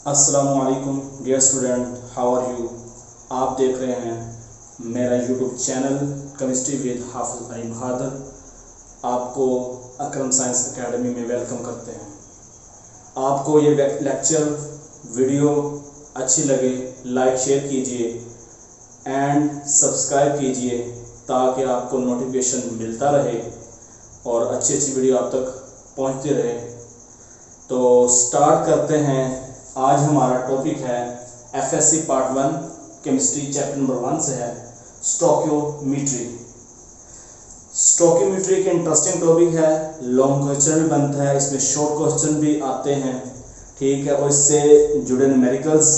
अस्सलामुअलैकुम dear student, how are you. आप देख रहे हैं मेरा YouTube channel chemistry with Hafiz Ali Bahadur. आपको अकरम साइंस एकेडमी में वेलकम करते हैं। आपको ये लेक्चर वीडियो अच्छी लगे लाइक शेयर कीजिए एंड सब्सक्राइब कीजिए ताकि आपको नोटिफिकेशन मिलता रहे और अच्छी अच्छी वीडियो आप तक पहुंचती रहे। तो स्टार्ट करते हैं। आज हमारा टॉपिक है FSc part 1 chemistry chapter number 1 से है स्टोकियोमेट्री। स्टोकियोमेट्री एक इंटरेस्टिंग टॉपिक है, लॉन्ग क्वेश्चन भी बनता है, इसमें शॉर्ट क्वेश्चन भी आते हैं, ठीक है, और इससे जुड़े न्यूमेरिकल्स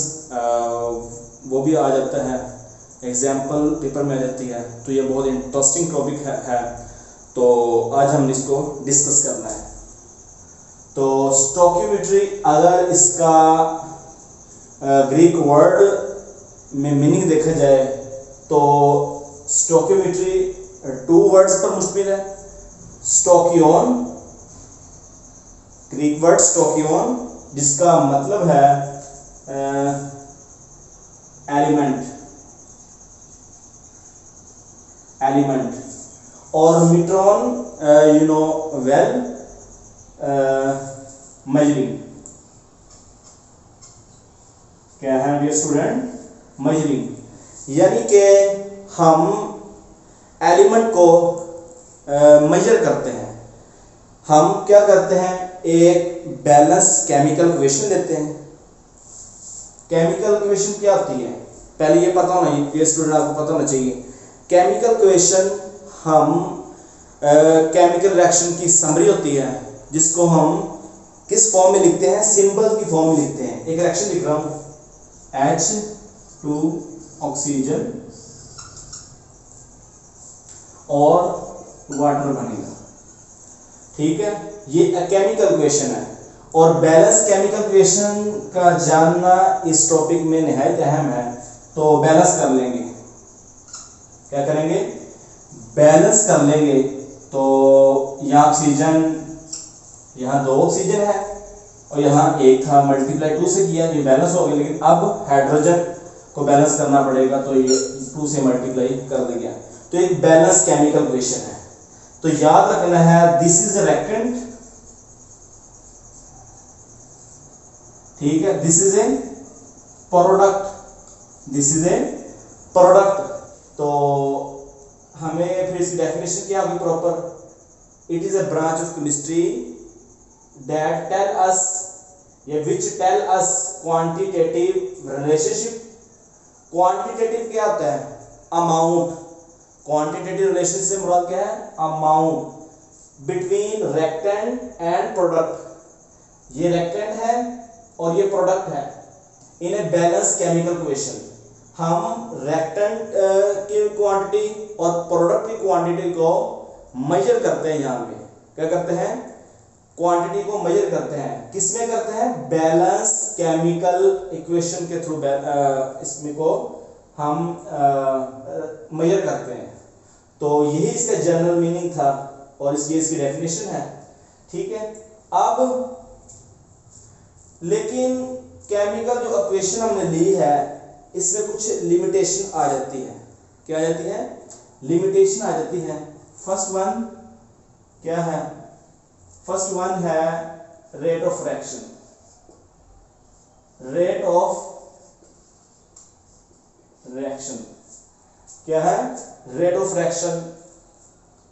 वो भी आ जाता है, एग्जाम्पल पेपर में आ जाती है। तो ये बहुत इंटरेस्टिंग टॉपिक है। तो आज हम इसको डिस्कस करना है। तो स्टोकियोमेट्री, अगर इसका ग्रीक वर्ड में मीनिंग देखा जाए तो स्टोकियोमेट्री 2 वर्ड्स पर मुश्तमिल है। स्टोकियोन, ग्रीक वर्ड स्टोकियोन, जिसका मतलब है एलिमेंट, और मीट्रॉन वेल मेजरिंग। क्या है डियर स्टूडेंट? मेजरिंग, यानी कि हम एलिमेंट को मेजर करते हैं। हम क्या करते हैं, एक बैलेंस केमिकल इक्वेशन लेते हैं। केमिकल इक्वेशन क्या होती है पहले ये पता होना, ये स्टूडेंट आपको पता होना चाहिए। केमिकल इक्वेशन हम केमिकल रिएक्शन की समरी होती है, जिसको हम किस फॉर्म में लिखते हैं, सिंबल की फॉर्म में लिखते हैं। एक रिएक्शन लिख रहा हूं, H2 ऑक्सीजन और वाटर बनेगा, ठीक है। ये केमिकल इक्वेशन है और बैलेंस केमिकल इक्वेशन का जानना इस टॉपिक में निहायत अहम है। तो बैलेंस कर लेंगे, क्या करेंगे, बैलेंस कर लेंगे। तो यहाँ ऑक्सीजन, यहाँ 2 ऑक्सीजन है और यहाँ 1 था, मल्टीप्लाई 2 से किया, ये बैलेंस हो गया। लेकिन अब हाइड्रोजन को बैलेंस करना पड़ेगा, तो ये 2 से मल्टीप्लाई कर दिया। तो एक बैलेंस केमिकल इक्वेशन है। तो याद रखना है, दिस इज ए रिएक्टेंट, ठीक है, this is a product, this is a product. तो हमें फिर इसकी डेफिनेशन क्या होगी proper, it is a branch of chemistry that tell us, which tell us quantitative relationship। quantitative क्या होता है, अमाउंट। quantitative relationship से मुराद क्या है, amount between reactant and product। ये reactant है और ये product है in a balanced chemical equation। हम reactant की क्वांटिटी और प्रोडक्ट की क्वांटिटी को मेजर करते हैं। यहाँ पे क्या करते हैं, क्वांटिटी को मेजर करते हैं। किसमें करते हैं, बैलेंस केमिकल इक्वेशन के थ्रू इसमें को हम मेजर करते हैं। तो यही इसका जनरल मीनिंग था और इसकी डेफिनेशन है, ठीक है। अब लेकिन केमिकल जो इक्वेशन हमने ली है, इसमें कुछ लिमिटेशन आ जाती है। क्या आ जाती है, लिमिटेशन आ जाती है। फर्स्ट वन क्या है, फर्स्ट वन है rate of reaction. Rate of reaction क्या है, रेट ऑफ रिएक्शन,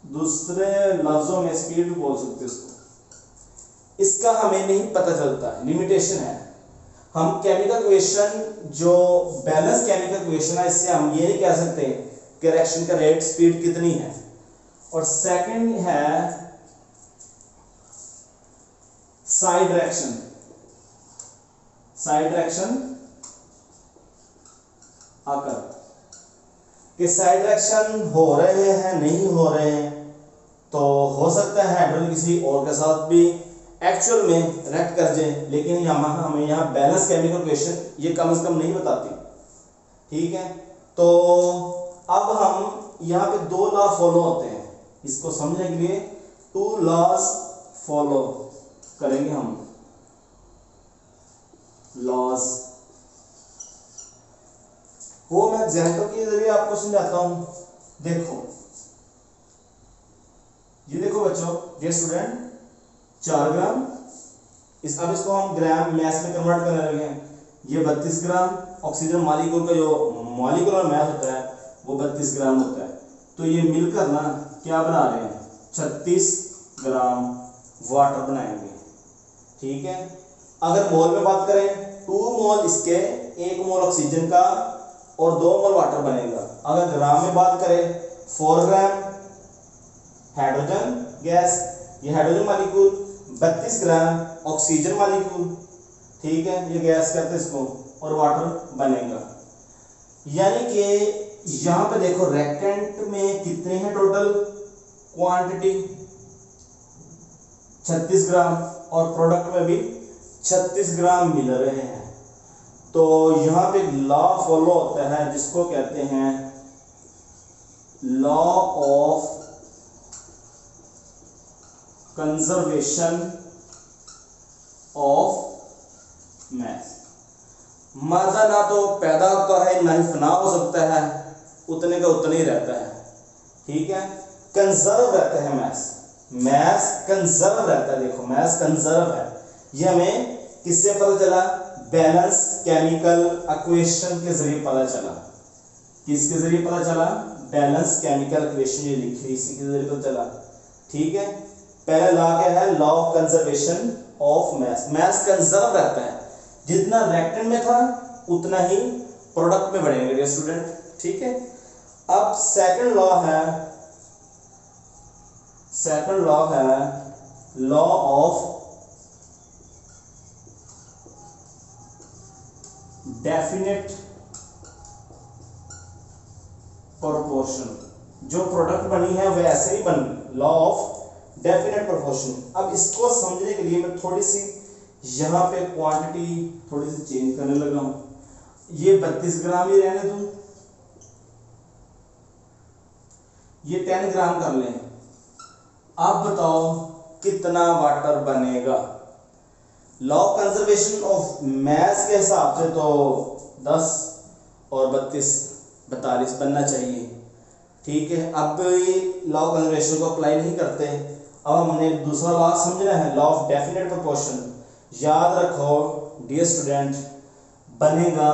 दूसरे लफ्जों में स्पीड भी बोल सकते हैं इसको। इसका हमें नहीं पता चलता, लिमिटेशन है। हम केमिकल इक्वेशन जो बैलेंस केमिकल इक्वेशन है, इससे हम ये नहीं कह सकते कि रिएक्शन का रेट स्पीड कितनी है। और सेकंड है साइड रिएक्शन। साइड रिएक्शन आकर कि साइड रिएक्शन हो रहे हैं नहीं हो रहे हैं, तो हो सकता है हाइड्रोजन किसी और के साथ भी एक्चुअल में रिएक्ट कर जाए, लेकिन हमें यहाँ बैलेंस केमिकल इक्वेशन ये कम से कम नहीं बताती, ठीक है। तो अब हम यहाँ पे 2 लॉ फॉलो होते हैं, इसको समझने के लिए 2 लॉज फॉलो करेंगे हम। लॉज। वो मैं एग्जाम्पल के जरिए आपको समझाता हूं। देखो ये देखो बच्चों, ये स्टूडेंट 4 ग्राम, अब इसको हम ग्राम मैस में कन्वर्ट करने लगे हैं। ये 32 ग्राम ऑक्सीजन मॉलिक्यूल का जो मॉलिक्यूलर मैस होता है वो 32 ग्राम होता है। तो ये मिलकर ना क्या बना रहे हैं, 36 ग्राम वाटर बनाएंगे। ठीक है, अगर मोल में बात करें 2 मोल इसके, 1 मोल ऑक्सीजन का और 2 मोल वाटर बनेगा। अगर ग्राम में बात करें 4 ग्राम हाइड्रोजन गैस, ये hydrogen molecule, 32 gram oxygen molecule, ठीक है, ये गैस कहते हैं इसको, और वाटर बनेगा। यानी कि यहां पे देखो रिएक्टेंट में कितने हैं टोटल क्वांटिटी, 36 ग्राम, और प्रोडक्ट में भी 36 ग्राम मिल रहे हैं। तो यहां पे लॉ फॉलो होता है जिसको कहते हैं law of conservation of mess. मादा ना तो पैदा होता है ना ही फना हो सकता है, उतने का उतना ही रहता है। ठीक है, कंजर्व रहता है मैस, मैस कंजर्व रहता है। देखो मैस कंजर्व है, ये हमें किससे पता चला, बैलेंस केमिकल इक्वेशन के जरिए पता चला। किसके जरिए पता चला, बैलेंस केमिकल इक्वेशन, ये लिखी इसी के जरिए पता चला। ठीक है, पहला लॉ क्या है, law of conservation of mass. Mass conserve रहता है, जितना रिएक्टेंट में था उतना ही प्रोडक्ट में बढ़ेंगे डियर स्टूडेंट। ठीक है, अब सेकंड लॉ है लॉ ऑफ डेफिनेट प्रोपोर्शन। जो प्रोडक्ट बनी है वह ऐसे ही बनी, लॉ ऑफ डेफिनेट प्रोपोर्शन। अब इसको समझने के लिए मैं थोड़ी सी यहां पे क्वांटिटी थोड़ी सी चेंज करने लगा हूं। ये 32 ग्राम ही रहने दूं, ये 10 ग्राम कर लें। अब बताओ कितना वाटर बनेगा। Law of conservation of mess के हिसाब से तो 10 और 32 42 बनना चाहिए। ठीक है, अब ये लॉ ऑफ कंजर्वेशन को अप्लाई नहीं करते, अब हमने दूसरा लॉ समझना है, लॉ ऑफ डेफिनेट प्रोपोर्शन। याद रखो डियर स्टूडेंट, बनेगा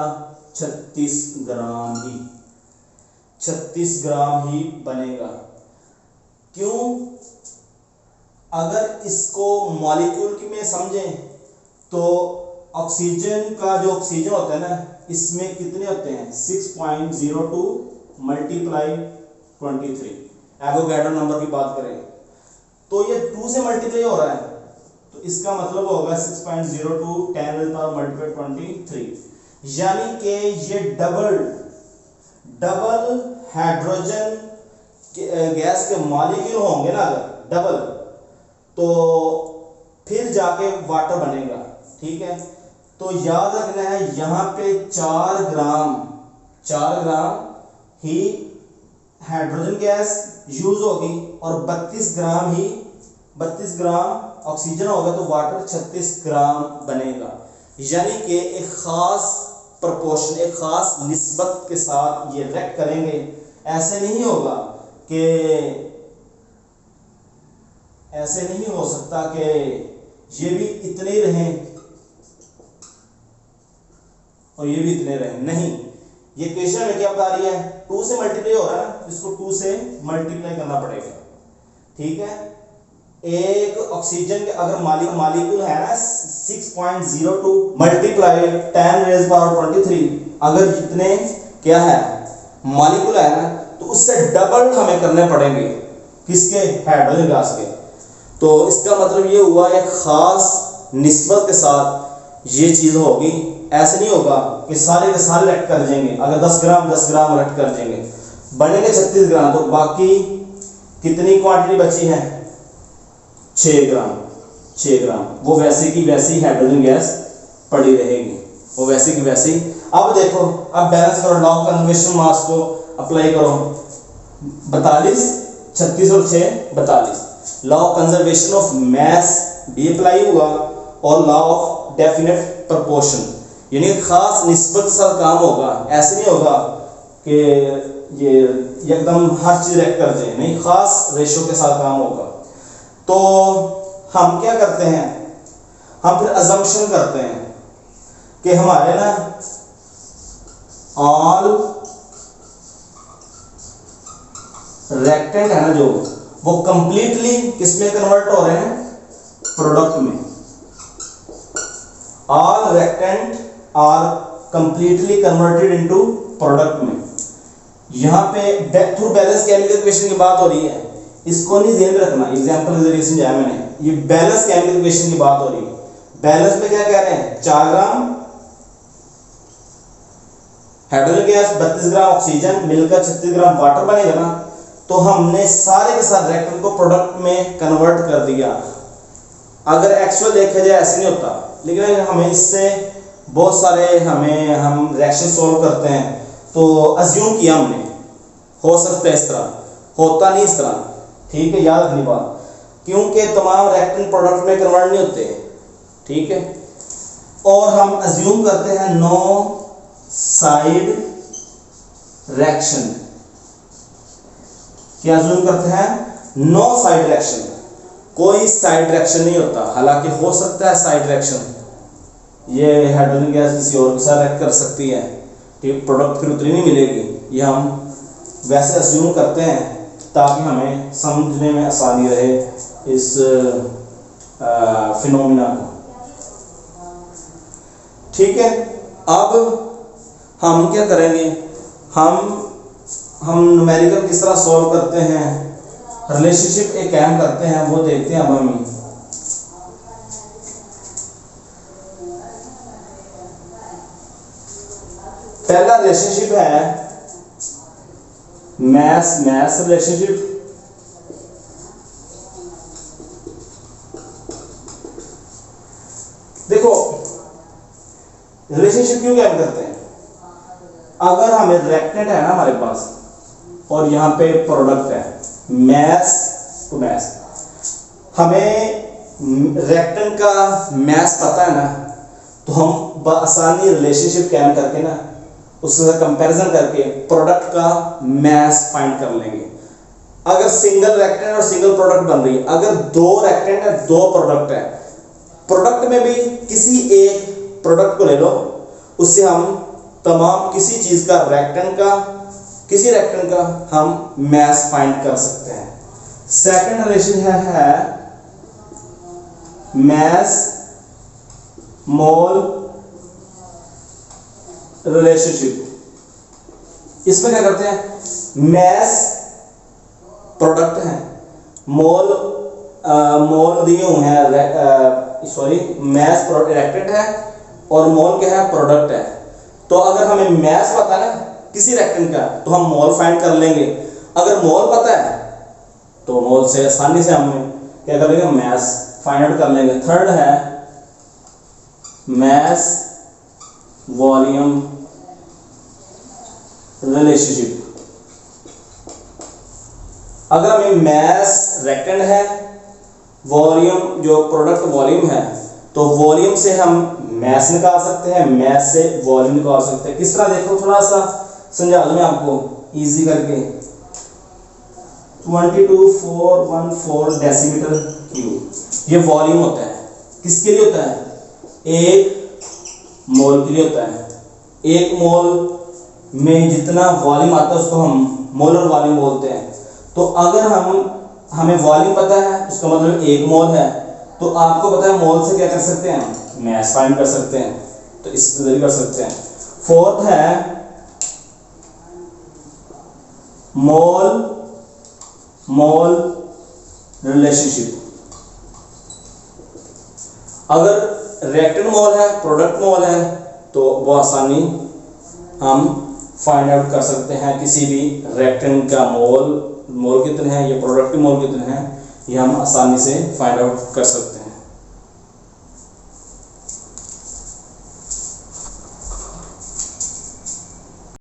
36 ग्राम ही, 36 ग्राम ही बनेगा। क्यों, अगर इसको मॉलिक्यूल की में समझें तो ऑक्सीजन का जो ऑक्सीजन होता है ना, इसमें कितने होते हैं, 6.02 मल्टीप्लाई 23। एवोगैड्रो नंबर की बात करें तो ये 2 से मल्टीप्लाई हो रहा है, तो इसका मतलब होगा 6.02 10 मल्टीप्लाई 23। यानी कि ये डबल हाइड्रोजन गैस के मॉलिक्यूल होंगे ना, अगर डबल, तो फिर जाके वाटर बनेगा। ठीक है, तो याद रखना है यहां पे 4 ग्राम ही हाइड्रोजन गैस यूज होगी और 32 ग्राम ऑक्सीजन होगा, तो वाटर 36 ग्राम बनेगा। यानी कि एक खास प्रोपोर्शन, एक खास निस्बत के साथ ये रिएक्ट करेंगे। ऐसे नहीं होगा कि ऐसे नहीं हो सकता कि ये भी इतने ही रहें और ये भी इतने रहें, नहीं। ये क्वेश्चन में क्या बता रही है, 2 से मल्टीप्लाई हो रहा है, इसको 2 से मल्टीप्लाई करना पड़ेगा। ठीक है, एक ऑक्सीजन के अगर मॉलिक्यूल है ना 6.02 मल्टीप्लाई 10⁻23, अगर जितने क्या है मॉलिक्यूल है ना, तो उससे डबल हमें करने पड़ेंगे, किसके, हाइड्रोजन गैस के। तो इसका मतलब ये हुआ एक खास निस्बत के साथ ये चीज होगी। ऐसे नहीं होगा कि सारे के सारे रिएक्ट कर जाएंगे। अगर 10 ग्राम रिएक्ट कर जाएंगे, बनेंगे 36 ग्राम, तो बाकी कितनी क्वांटिटी बची है, 6 ग्राम, वो वैसे की वैसी हाइड्रोजन गैस पड़ी रहेगी, वो वैसे की वैसी। अब देखो, अब बैलेंस करो, लॉ ऑफ कंजर्वेशन मास को अप्लाई करो, 42, 36 और 6 42। Law of conservation of mess भी अप्लाई हुआ और लॉ ऑफ डेफिनेट प्रोपोर्शन। यानी खास निस्बत से काम होगा, ऐसे नहीं होगा कि ये एकदम हर चीज रैक कर जाए, नहीं, खास रेशो के साथ काम होगा। तो हम क्या करते हैं, हम फिर अजम्पशन करते हैं कि हमारे ना ऑल रेक्टेंट है ना जो, वो कंप्लीटली किसमें कन्वर्ट हो रहे हैं, प्रोडक्ट में। All reactant are completely converted into product में। यहां पे थ्रू बैलेंस केमिकल इक्वेशन की बात हो रही है, इसको नहीं ध्यान रखना, एग्जांपल के जरिए समझाया मैंने, ये बैलेंस केमिकल इक्वेशन की बात हो रही है। बैलेंस पे क्या कह रहे हैं, 4 gram hydrogen gas, 32 gram oxygen मिलकर 36 ग्राम वाटर बनेगा ना। तो हमने सारे के सारे रिएक्टेंट को प्रोडक्ट में कन्वर्ट कर दिया। अगर एक्चुअल देखा जाए ऐसे नहीं होता, लेकिन हमें इससे बहुत सारे हम रिएक्शन सॉल्व करते हैं तो अज्यूम किया हमने, हो सकता है इस तरह, होता नहीं इस तरह, ठीक है, याद रखनी बात, क्योंकि तमाम रिएक्टेंट प्रोडक्ट में कन्वर्ट नहीं होते, ठीक है। और हम अज्यूम करते हैं नो साइड रिएक्शन, क्या अज्यूम करते हैं, नो साइड रिएक्शन, कोई साइड रिएक्शन नहीं होता। हालांकि हो सकता है साइड रिएक्शन, ये हाइड्रोजन गैस किसी और के साथ रिएक्ट कर सकती है, ठीक, प्रोडक्ट फिर उतनी नहीं मिलेगी, ये हम वैसे अज्यूम करते हैं ताकि हमें समझने में आसानी रहे इस फिनोमिना को, ठीक है। अब हम क्या करेंगे, हम न्यूमेरिकल किस तरह सॉल्व करते हैं, रिलेशनशिप एक काम करते हैं, वो देखते हैं अब हम। पहला रिलेशनशिप है मैस रिलेशनशिप। देखो रिलेशनशिप क्यों क्या करते हैं, अगर हमें रिएक्टेंट है ना हमारे पास और यहां पे प्रोडक्ट है, मैस टू मैस, हमें रिएक्टेंट का मैस पता है ना, तो हम बआसानी रिलेशनशिप कायम करके ना उसके साथ कंपैरिजन करके प्रोडक्ट का मैस फाइंड कर लेंगे। अगर सिंगल रिएक्टेंट और सिंगल प्रोडक्ट बन रही है, अगर 2 रिएक्टेंट है 2 प्रोडक्ट है, प्रोडक्ट में भी किसी एक प्रोडक्ट को ले लो, उससे हम तमाम किसी चीज का किसी रिएक्टेंट का हम मैस फाइंड कर सकते हैं। सेकंड रिलेशन है मैस मोल रिलेशनशिप। इसमें क्या करते हैं, मैस प्रोडक्ट है, मोल दिए हुए हैं, सॉरी मैस रिएक्टेंट है और मोल क्या है, प्रोडक्ट है। तो अगर हमें मैस पता है ना किसी रिएक्टेंट का, तो हम मोल फाइंड कर लेंगे। अगर मोल पता है तो मोल से आसानी से हम क्या कर लेंगे, मैस फाइंड आउट कर लेंगे। थर्ड है मैस वॉल्यूम रिलेशनशिप। अगर हमें मैस रिएक्टेंट है, वॉल्यूम जो प्रोडक्ट वॉल्यूम है, तो वॉल्यूम से हम मैस निकाल सकते हैं, मैस से वॉल्यूम निकाल सकते हैं। किस तरह देखो, थोड़ा सा समझा दूं मैं आपको इजी करके। 22414 डेसीमीटर क्यूब, ये वॉल्यूम होता है, किसके लिए होता है, 1 मोल के लिए होता है। 1 मोल में जितना वॉल्यूम आता है उसको हम मोलर वॉल्यूम बोलते हैं। तो अगर हमें वॉल्यूम पता है, उसका मतलब 1 मोल है, तो आपको पता है मोल से क्या कर सकते हैं, मैस फाइंड कर सकते हैं, तो इस जरिए कर सकते हैं। फोर्थ है मोल रिलेशनशिप। अगर रिएक्टेंट मोल है, प्रोडक्ट मोल है, तो वो आसानी हम फाइंड आउट कर सकते हैं। किसी भी रिएक्टेंट का मोल कितने हैं, ये प्रोडक्ट मोल कितने हैं, ये हम आसानी से फाइंड आउट कर सकते हैं।